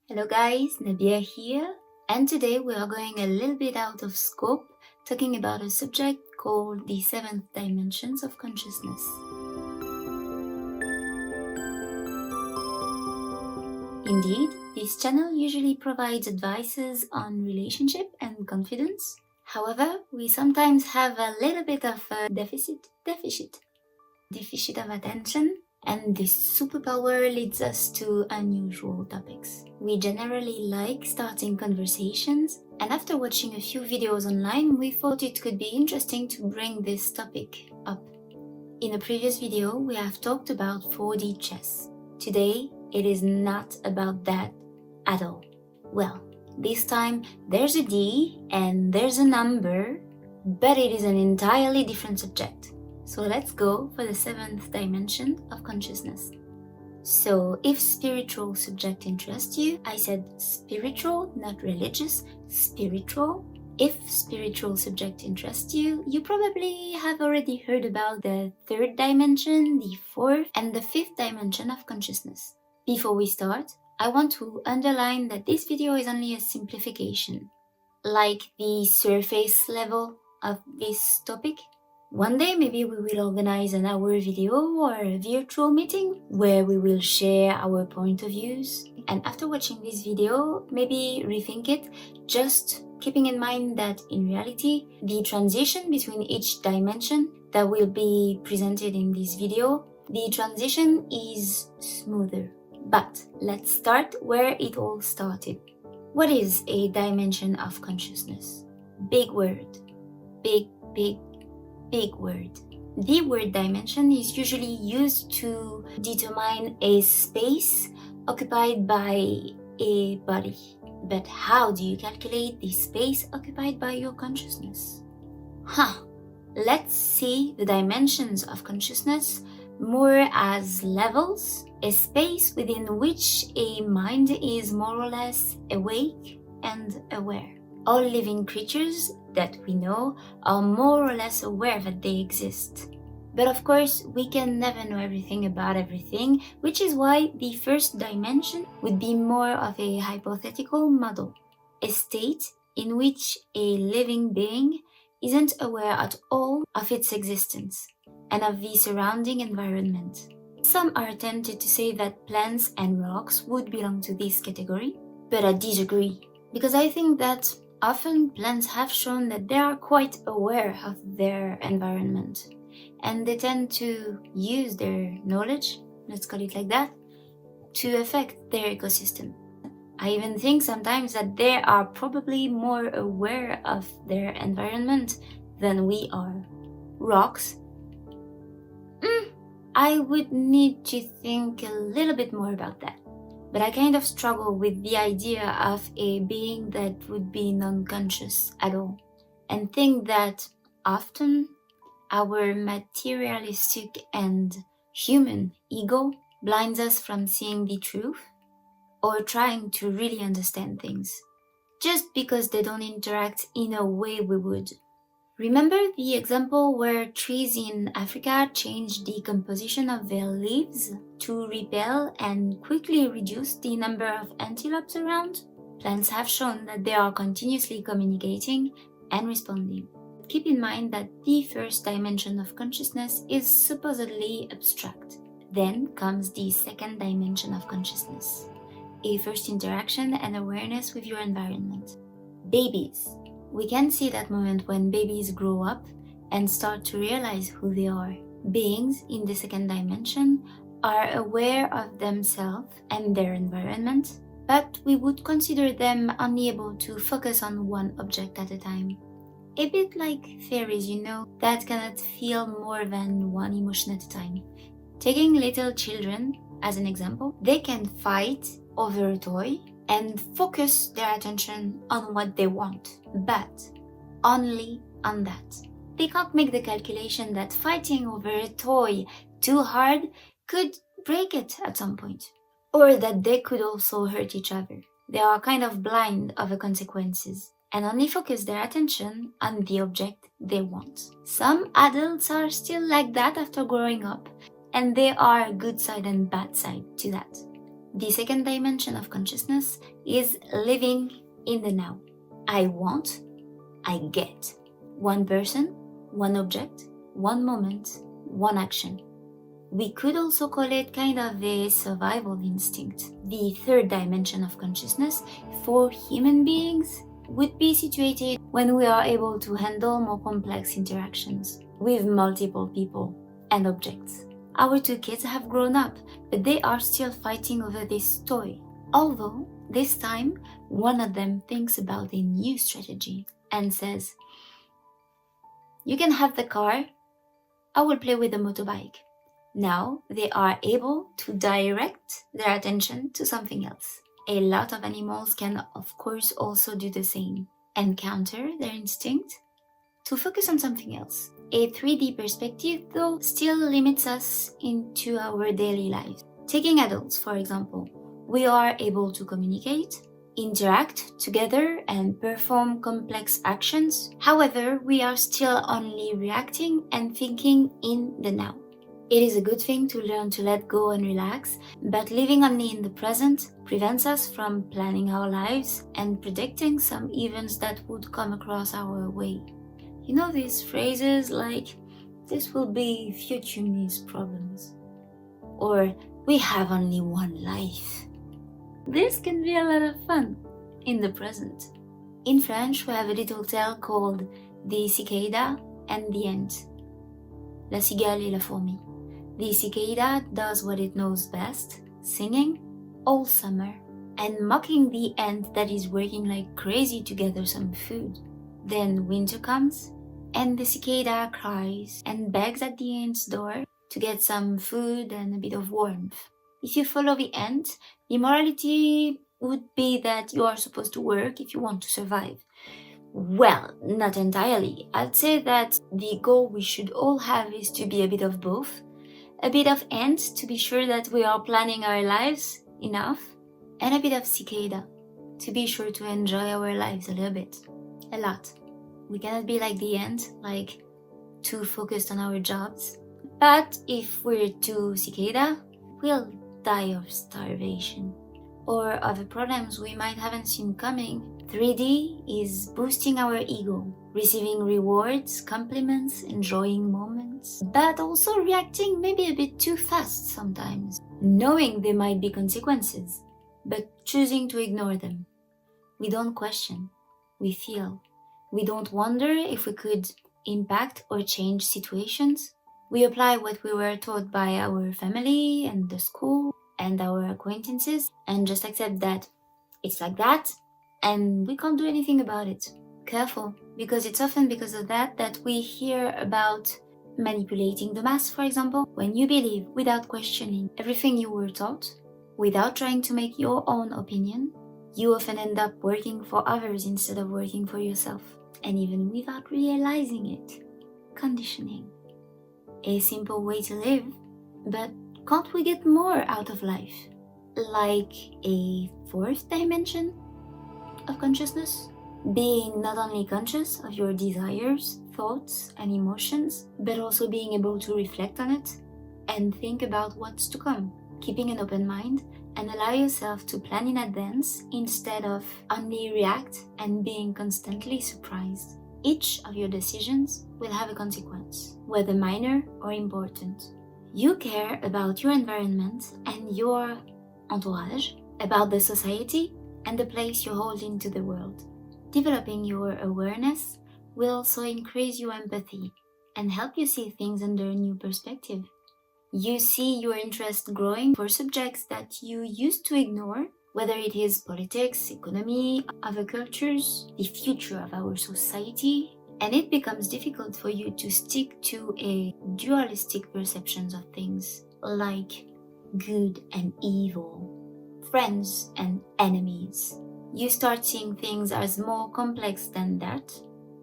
Hello guys, Nabia here, and today we are going a little bit out of scope, talking about a subject called the seventh dimensions of consciousness. Indeed, this channel usually provides advices on relationship and confidence. However, we sometimes have a little bit of a deficit of attention, and this superpower leads us to unusual topics. We generally like starting conversations, and after watching a few videos online, we thought it could be interesting to bring this topic up. In a previous video, we have talked about 4D chess. Today, it is not about that at all. Well, this time there's a D and there's a number, but it is an entirely different subject. So let's go for the seventh dimension of consciousness. So if spiritual subject interests you, I said spiritual, not religious, spiritual. If spiritual subject interests you, you probably have already heard about the third dimension, the fourth, and the fifth dimension of consciousness. Before we start, I want to underline that this video is only a simplification, like the surface level of this topic. One day maybe we will organize an hour video or a virtual meeting where we will share our point of views. And after watching this video, maybe rethink it, just keeping in mind that in reality, the transition between each dimension that will be presented in this video, the transition is smoother. But let's start where it all started. What is a dimension of consciousness? Big word. Big word. The word dimension is usually used to determine a space occupied by a body. But how do you calculate the space occupied by your consciousness? Let's see the dimensions of consciousness more as levels, a space within which a mind is more or less awake and aware. All living creatures that we know are more or less aware that they exist. But of course, we can never know everything about everything, which is why the first dimension would be more of a hypothetical model, a state in which a living being isn't aware at all of its existence and of the surrounding environment. Some are tempted to say that plants and rocks would belong to this category, but I disagree, because I think that often plants have shown that they are quite aware of their environment, and they tend to use their knowledge, let's call it like that, to affect their ecosystem. I even think sometimes that they are probably more aware of their environment than we are. Rocks? I would need to think a little bit more about that. But I kind of struggle with the idea of a being that would be non-conscious at all, and think that often our materialistic and human ego blinds us from seeing the truth or trying to really understand things, just because they don't interact in a way we would. Remember the example where trees in Africa change the composition of their leaves to repel and quickly reduce the number of antelopes around? Plants have shown that they are continuously communicating and responding. Keep in mind that the first dimension of consciousness is supposedly abstract. Then comes the second dimension of consciousness, a first interaction and awareness with your environment. Babies. We can see that moment when babies grow up and start to realize who they are. Beings in the second dimension are aware of themselves and their environment, but we would consider them only able to focus on one object at a time. A bit like fairies, that cannot feel more than one emotion at a time. Taking little children as an example, they can fight over a toy and focus their attention on what they want, but only on that. They can't make the calculation that fighting over a toy too hard could break it at some point, or that they could also hurt each other. They are kind of blind of the consequences and only focus their attention on the object they want. Some adults are still like that after growing up, and there are a good side and bad side to that. The second dimension of consciousness is living in the now. I want, I get. One person, one object, one moment, one action. We could also call it kind of a survival instinct. The third dimension of consciousness for human beings would be situated when we are able to handle more complex interactions with multiple people and objects. Our two kids have grown up, but they are still fighting over this toy. Although, this time, one of them thinks about a new strategy and says, "You can have the car, I will play with the motorbike." Now they are able to direct their attention to something else. A lot of animals can, of course, also do the same and counter their instinct to focus on something else. A 3D perspective, though, still limits us into our daily lives. Taking adults, for example, we are able to communicate, interact together, and perform complex actions. However, we are still only reacting and thinking in the now. It is a good thing to learn to let go and relax, but living only in the present prevents us from planning our lives and predicting some events that would come across our way. You know these phrases like, "This will be future me's problems," or "We have only one life." This can be a lot of fun in the present. In French, we have a little tale called The Cicada and the Ant. La cigale et la fourmi. The cicada does what it knows best, singing all summer and mocking the ant that is working like crazy to gather some food. Then winter comes and the cicada cries and begs at the ant's door to get some food and a bit of warmth. If you follow the ant, the morality would be that you are supposed to work if you want to survive. Well, not entirely. I'd say that the goal we should all have is to be a bit of both. A bit of ant to be sure that we are planning our lives enough, and a bit of cicada to be sure to enjoy our lives a little bit, a lot. We cannot be like the ant, like too focused on our jobs. But if we're too cicada, we'll die of starvation or other problems we might haven't seen coming. 3D is boosting our ego, receiving rewards, compliments, enjoying moments, but also reacting maybe a bit too fast sometimes, knowing there might be consequences, but choosing to ignore them. We don't question, we feel. We don't wonder if we could impact or change situations. We apply what we were taught by our family and the school and our acquaintances and just accept that it's like that and we can't do anything about it. Careful, because it's often because of that we hear about manipulating the mass, for example. When you believe without questioning everything you were taught, without trying to make your own opinion, you often end up working for others instead of working for yourself. And even without realizing it, conditioning. A simple way to live, but can't we get more out of life? Like a fourth dimension of consciousness? Being not only conscious of your desires, thoughts, and emotions, but also being able to reflect on it and think about what's to come. Keeping an open mind and allow yourself to plan in advance instead of only react and being constantly surprised. Each of your decisions will have a consequence, whether minor or important. You care about your environment and your entourage, about the society and the place you hold into the world. Developing your awareness will also increase your empathy and help you see things under a new perspective. You see your interest growing for subjects that you used to ignore, whether it is politics, economy, other cultures, the future of our society, and it becomes difficult for you to stick to a dualistic perceptions of things like good and evil, friends and enemies. You start seeing things as more complex than that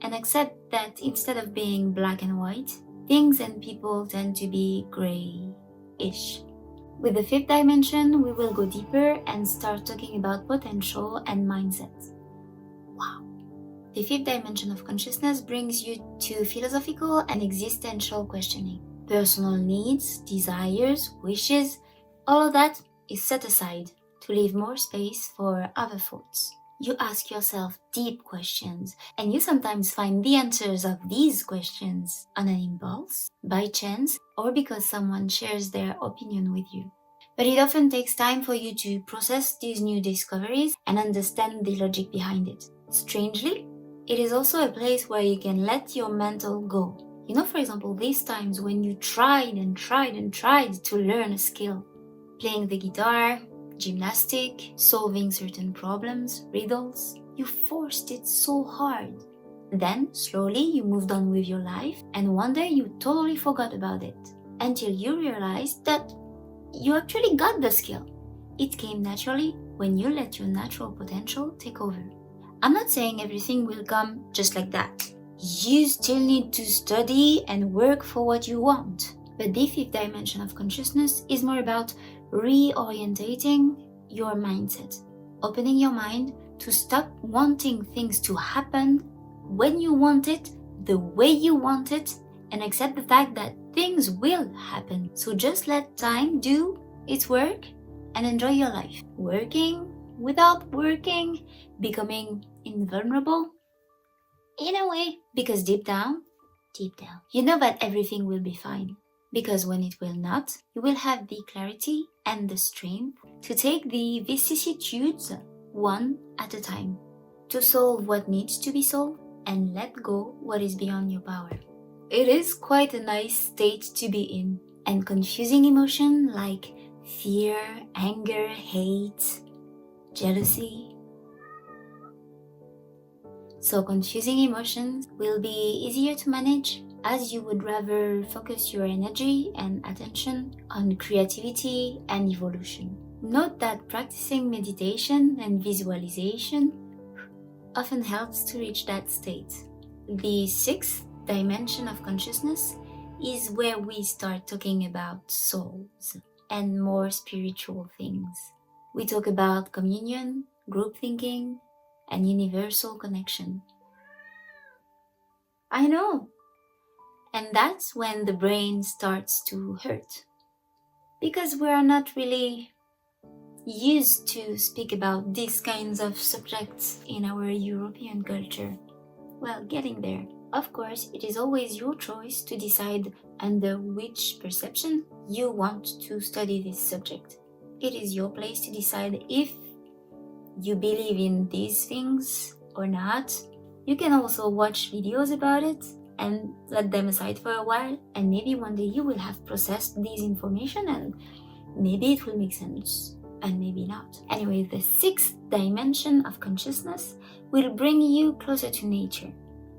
and accept that instead of being black and white, things and people tend to be gray-ish. With the fifth dimension, we will go deeper and start talking about potential and mindset. Wow. The fifth dimension of consciousness brings you to philosophical and existential questioning. Personal needs, desires, wishes, all of that is set aside to leave more space for other thoughts. You ask yourself deep questions, and you sometimes find the answers of these questions on an impulse, by chance, or because someone shares their opinion with you. But it often takes time for you to process these new discoveries and understand the logic behind it. Strangely, it is also a place where you can let your mental go. You know, for example, these times when you tried to learn a skill, playing the guitar, gymnastic, solving certain problems, riddles, you forced it so hard. Then, slowly, you moved on with your life, and one day you totally forgot about it, until you realized that you actually got the skill. It came naturally when you let your natural potential take over. I'm not saying everything will come just like that. You still need to study and work for what you want. But the fifth dimension of consciousness is more about reorientating your mindset, opening your mind to stop wanting things to happen when you want it, the way you want it, and accept the fact that things will happen. So just let time do its work and enjoy your life. Working without working, becoming invulnerable, in a way, because deep down, you know that everything will be fine. Because when it will not, you will have the clarity and the strength to take the vicissitudes one at a time, to solve what needs to be solved and let go what is beyond your power. It is quite a nice state to be in, and confusing emotion like fear, anger, hate, jealousy. So confusing emotions will be easier to manage as you would rather focus your energy and attention on creativity and evolution. Note that practicing meditation and visualization often helps to reach that state. The sixth dimension of consciousness is where we start talking about souls and more spiritual things. We talk about communion, group thinking, and universal connection. I know. And that's when the brain starts to hurt. Because we are not really used to speak about these kinds of subjects in our European culture. Well, getting there. Of course, it is always your choice to decide under which perception you want to study this subject. It is your place to decide if you believe in these things or not. You can also watch videos about it and let them aside for a while, and maybe one day you will have processed this information and maybe it will make sense, and maybe not. Anyway, the sixth dimension of consciousness will bring you closer to nature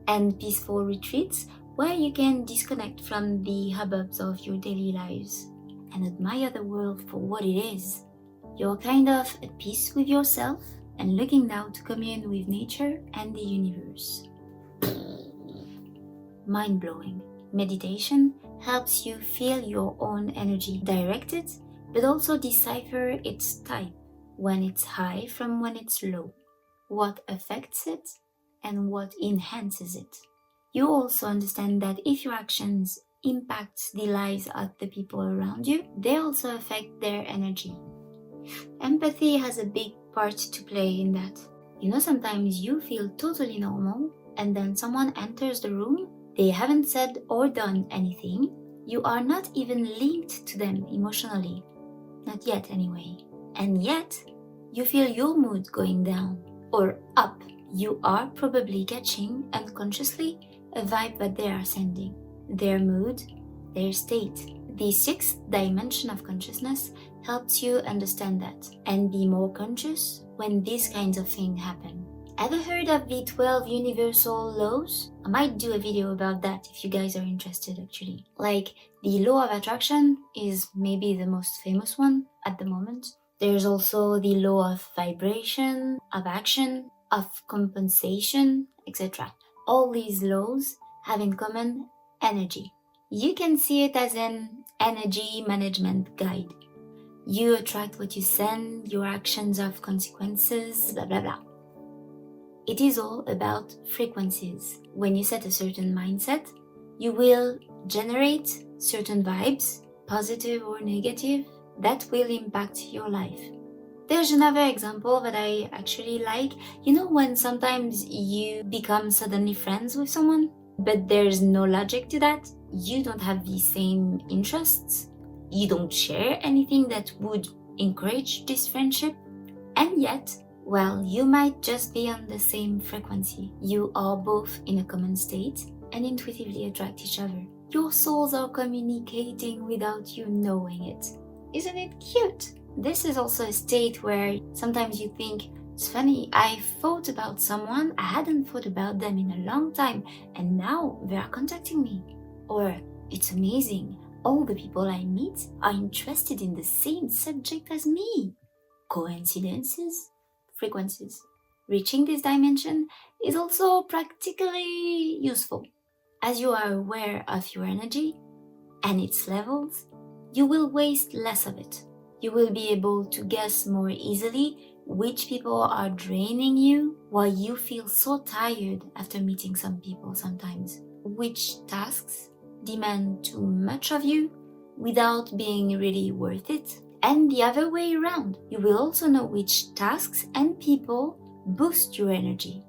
and peaceful retreats where you can disconnect from the hubbubs of your daily lives and admire the world for what it is. You're kind of at peace with yourself and looking now to commune with nature and the universe. Mind-blowing. Meditation helps you feel your own energy directed, but also decipher its type, when it's high from when it's low, what affects it and what enhances it. You also understand that if your actions impact the lives of the people around you, they also affect their energy. Empathy has a big part to play in that. You know, sometimes you feel totally normal and then someone enters the room, they haven't said or done anything, you are not even linked to them emotionally. Not yet anyway. And yet, you feel your mood going down or up. You are probably catching unconsciously a vibe that they are sending. Their mood, their state. The sixth dimension of consciousness helps you understand that and be more conscious when these kinds of things happen. Ever heard of the 12 universal laws? I might do a video about that if you guys are interested actually. Like, the law of attraction is maybe the most famous one at the moment. There's also the law of vibration, of action, of compensation, etc. All these laws have in common energy. You can see it as an energy management guide. You attract what you send, your actions have consequences, blah blah blah. It is all about frequencies. When you set a certain mindset, you will generate certain vibes, positive or negative, that will impact your life. There's another example that I actually like. You know when sometimes you become suddenly friends with someone, but there's no logic to that? You don't have the same interests. You don't share anything that would encourage this friendship. And yet, well, you might just be on the same frequency. You are both in a common state and intuitively attract each other. Your souls are communicating without you knowing it. Isn't it cute? This is also a state where sometimes you think, it's funny, I thought about someone, I hadn't thought about them in a long time, and now they are contacting me. Or, it's amazing, all the people I meet are interested in the same subject as me. Coincidences? Frequencies. Reaching this dimension is also practically useful. As you are aware of your energy and its levels, you will waste less of it. You will be able to guess more easily which people are draining you, while you feel so tired after meeting some people sometimes. Which tasks demand too much of you without being really worth it. And the other way around, you will also know which tasks and people boost your energy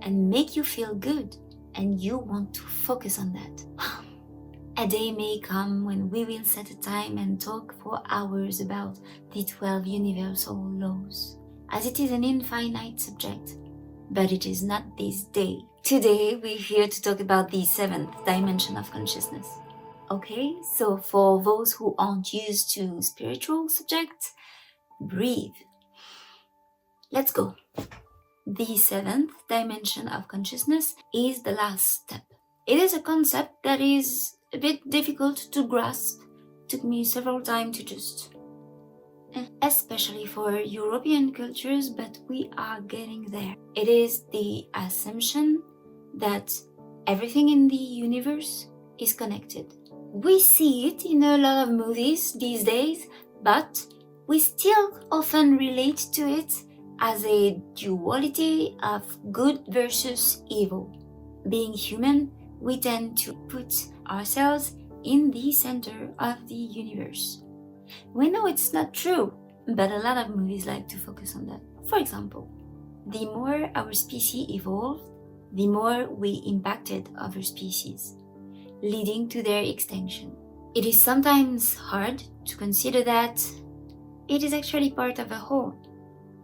and make you feel good, and you want to focus on that. A day may come when we will set a time and talk for hours about the 12 universal laws, as it is an infinite subject, but it is not this day. Today we're here to talk about the 7th dimension of consciousness. Okay, so for those who aren't used to spiritual subjects, breathe. Let's go. The 7th dimension of consciousness is the last step. It is a concept that is a bit difficult to grasp. It took me several times to just, especially for European cultures, but we are getting there. It is the assumption that everything in the universe is connected. We see it in a lot of movies these days, but we still often relate to it as a duality of good versus evil. Being human, we tend to put ourselves in the center of the universe. We know it's not true, but a lot of movies like to focus on that. For example, the more our species evolved, the more we impacted other species, leading to their extinction. It is sometimes hard to consider that it is actually part of a whole.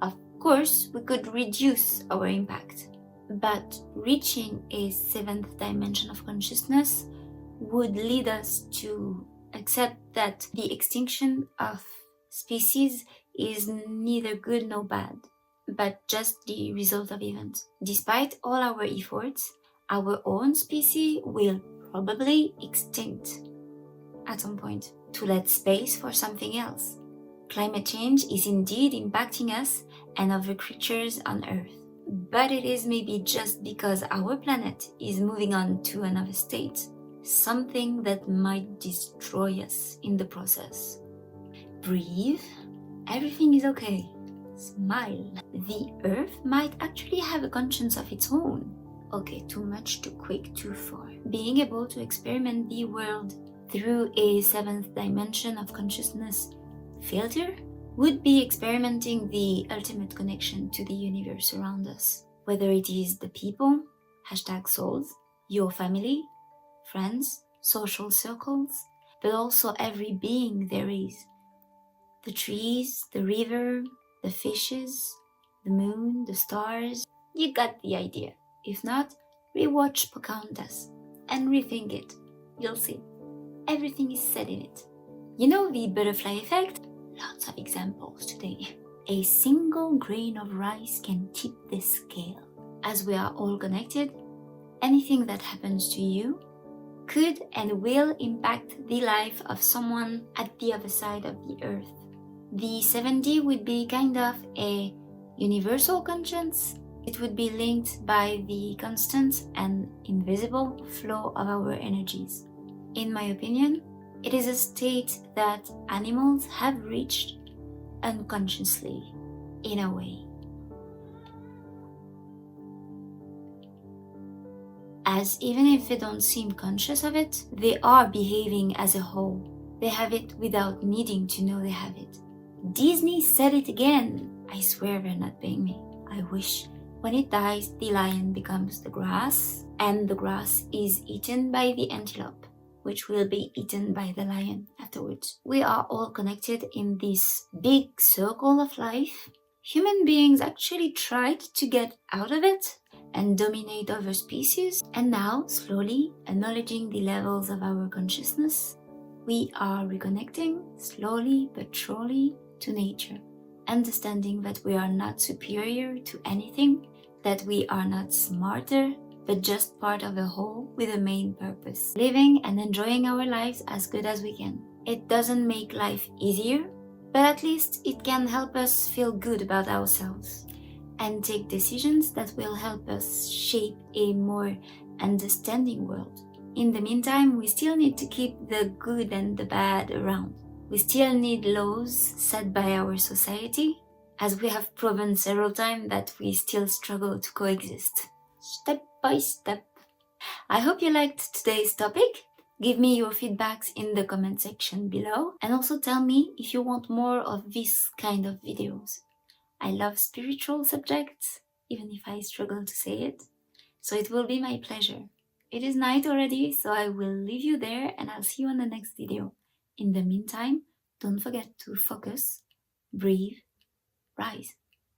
Of course, we could reduce our impact, but reaching a 7th dimension of consciousness would lead us to accept that the extinction of species is neither good nor bad, but just the result of events. Despite all our efforts, our own species will probably extinct at some point to let space for something else. Climate change is indeed impacting us and other creatures on Earth, but it is maybe just because our planet is moving on to another state, something that might destroy us in the process. Breathe. Everything is okay. Smile. The Earth might actually have a conscience of its own. Okay, too much, too quick, too far. Being able to experiment the world through a 7th dimension of consciousness filter would be experimenting the ultimate connection to the universe around us. Whether it is the people, #souls, your family, friends, social circles, but also every being there is. The trees, the river, the fishes, the moon, the stars. You got the idea. If not, rewatch Pocahontas and rethink it. You'll see. Everything is said in it. You know the butterfly effect? Lots of examples today. A single grain of rice can tip the scale. As we are all connected, anything that happens to you could and will impact the life of someone at the other side of the earth. The 7D would be kind of a universal conscience. It would be linked by the constant and invisible flow of our energies. In my opinion, it is a state that animals have reached unconsciously, in a way. As even if they don't seem conscious of it, they are behaving as a whole. They have it without needing to know they have it. Disney said it again. I swear they're not paying me. I wish. When it dies, the lion becomes the grass, and the grass is eaten by the antelope, which will be eaten by the lion afterwards. We are all connected in this big circle of life. Human beings actually tried to get out of it and dominate other species, and now, slowly, acknowledging the levels of our consciousness, we are reconnecting, slowly but surely, to nature, understanding that we are not superior to anything, that we are not smarter, but just part of a whole with a main purpose, living and enjoying our lives as good as we can. It doesn't make life easier, but at least it can help us feel good about ourselves and take decisions that will help us shape a more understanding world. In the meantime, we still need to keep the good and the bad around. We still need laws set by our society, as we have proven several times that we still struggle to coexist, step by step. I hope you liked today's topic. Give me your feedbacks in the comment section below, and also tell me if you want more of this kind of videos. I love spiritual subjects, even if I struggle to say it, so it will be my pleasure. It is night already, so I will leave you there and I'll see you on the next video. In the meantime, don't forget to focus, breathe, rise.